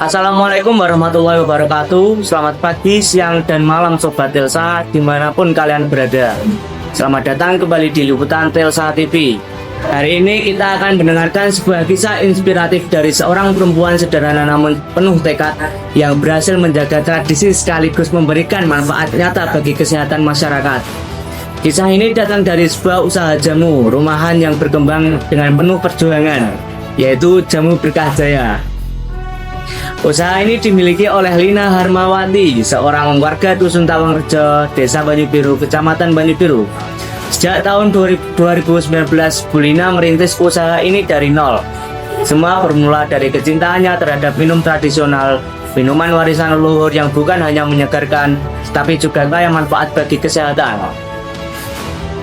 Assalamualaikum warahmatullahi wabarakatuh. Selamat pagi, siang, dan malam Sobat Telsa dimanapun kalian berada. Selamat datang kembali di Liputan Telsa TV. Hari ini kita akan mendengarkan sebuah kisah inspiratif dari seorang perempuan sederhana namun penuh tekad yang berhasil menjaga tradisi sekaligus memberikan manfaat nyata bagi kesehatan masyarakat. Kisah ini datang dari sebuah usaha jamu rumahan yang berkembang dengan penuh perjuangan, yaitu Jamu Berkah Jaya. Usaha ini dimiliki oleh Lina Harmawati, seorang warga Dusun Tawangrejo, Desa Banyubiru, Kecamatan Banyubiru. Sejak tahun 2019, Bu Lina merintis usaha ini dari nol. Semua bermula dari kecintaannya terhadap minum tradisional, minuman warisan leluhur yang bukan hanya menyegarkan, tapi juga kaya manfaat bagi kesehatan.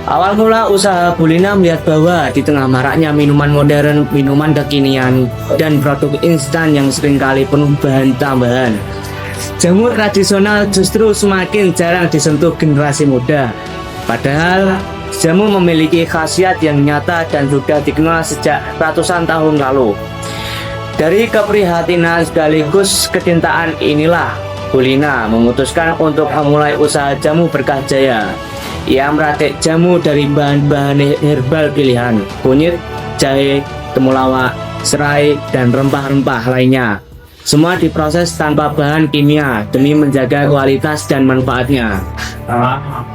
Awal mula usaha Bu Lina melihat bahwa di tengah maraknya minuman modern, minuman kekinian, dan produk instan yang seringkali penuh bahan tambahan, jamu tradisional justru semakin jarang disentuh generasi muda. Padahal jamu memiliki khasiat yang nyata dan sudah dikenal sejak ratusan tahun lalu. Dari keprihatinan sekaligus kecintaan inilah Bu Lina memutuskan untuk memulai usaha Jamu Berkah Jaya. Ia merakit jamu dari bahan-bahan herbal pilihan, kunyit, jahe, temulawak, serai, dan rempah-rempah lainnya. Semua diproses tanpa bahan kimia demi menjaga kualitas dan manfaatnya.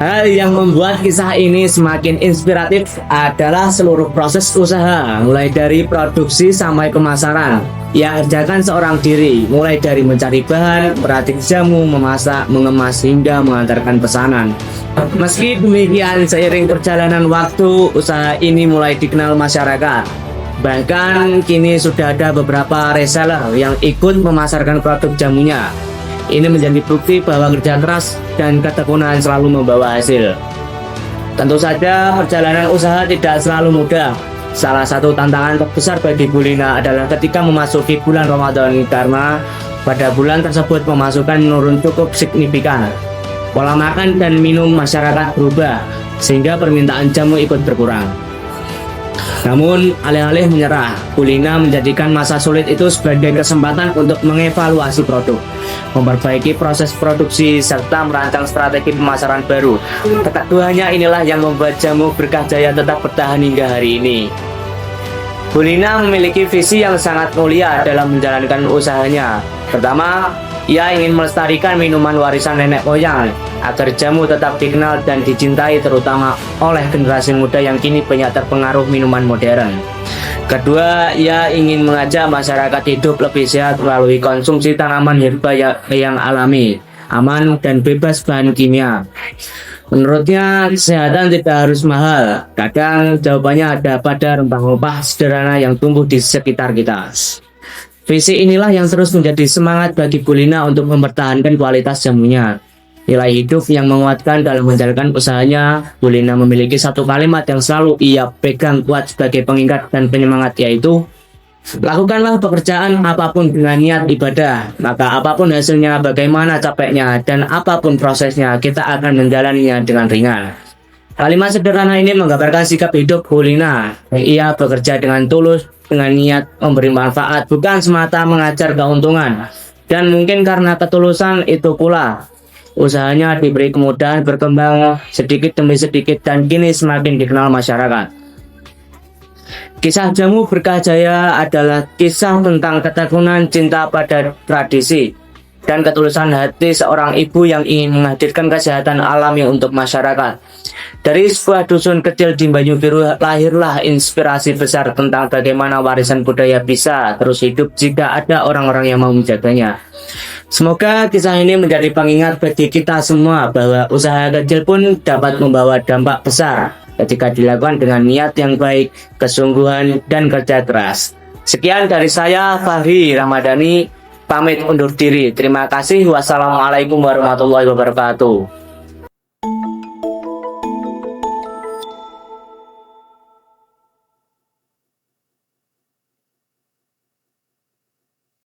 Hal yang membuat kisah ini semakin inspiratif adalah seluruh proses usaha, mulai dari produksi sampai pemasaran. Ia kerjakan seorang diri, mulai dari mencari bahan, meracik jamu, memasak, mengemas, hingga mengantarkan pesanan. Meski demikian, seiring perjalanan waktu, usaha ini mulai dikenal masyarakat. Bahkan kini sudah ada beberapa reseller yang ikut memasarkan produk jamunya. Ini menjadi bukti bahwa kerja keras dan ketekunan selalu membawa hasil. Tentu saja perjalanan usaha tidak selalu mudah. Salah satu tantangan terbesar bagi Bu Lina adalah ketika memasuki bulan Ramadan, karena pada bulan tersebut pemasukan menurun cukup signifikan. Pola makan dan minum masyarakat berubah, sehingga permintaan jamu ikut berkurang. Namun, alih-alih menyerah, Bu Lina menjadikan masa sulit itu sebagai kesempatan untuk mengevaluasi produk, memperbaiki proses produksi, serta merancang strategi pemasaran baru. Keduanya inilah yang membuat Jamu Berkah Jaya tetap bertahan hingga hari ini. Bu Lina memiliki visi yang sangat mulia dalam menjalankan usahanya. Pertama, ia ingin melestarikan minuman warisan nenek moyang agar jamu tetap dikenal dan dicintai, terutama oleh generasi muda yang kini banyak terpengaruh minuman modern. Kedua, ia ingin mengajak masyarakat hidup lebih sehat melalui konsumsi tanaman herbal yang alami, aman, dan bebas bahan kimia. Menurutnya, kesehatan tidak harus mahal. Kadang jawabannya ada pada rempah-rempah sederhana yang tumbuh di sekitar kita. Visi inilah yang terus menjadi semangat bagi Bu Lina untuk mempertahankan kualitas jamunya. Nilai hidup yang menguatkan dalam menjalankan usahanya. Bu Lina memiliki satu kalimat yang selalu ia pegang kuat sebagai pengingat dan penyemangat, yaitu lakukanlah pekerjaan apapun dengan niat ibadah, maka apapun hasilnya, bagaimana capeknya, dan apapun prosesnya, kita akan menjalaninya dengan ringan. Kalimat sederhana ini menggambarkan sikap hidup Bu Lina. Ia bekerja dengan tulus, dengan niat memberi manfaat, bukan semata mengajar keuntungan. Dan mungkin karena ketulusan itu pula, usahanya diberi kemudahan berkembang sedikit demi sedikit dan kini semakin dikenal masyarakat. Kisah Jamu Berkah Jaya adalah kisah tentang ketekunan cinta pada tradisi dan ketulusan hati seorang ibu yang ingin menghadirkan kesehatan alami untuk masyarakat. Dari sebuah dusun kecil di Banyubiru lahirlah inspirasi besar tentang bagaimana warisan budaya bisa terus hidup jika ada orang-orang yang mau menjaganya. Semoga kisah ini menjadi pengingat bagi kita semua bahwa usaha kecil pun dapat membawa dampak besar ketika dilakukan dengan niat yang baik, kesungguhan, dan kerja keras. Sekian dari saya, Fahri Ramadhani, pamit undur diri. Terima kasih. Wassalamualaikum warahmatullahi wabarakatuh.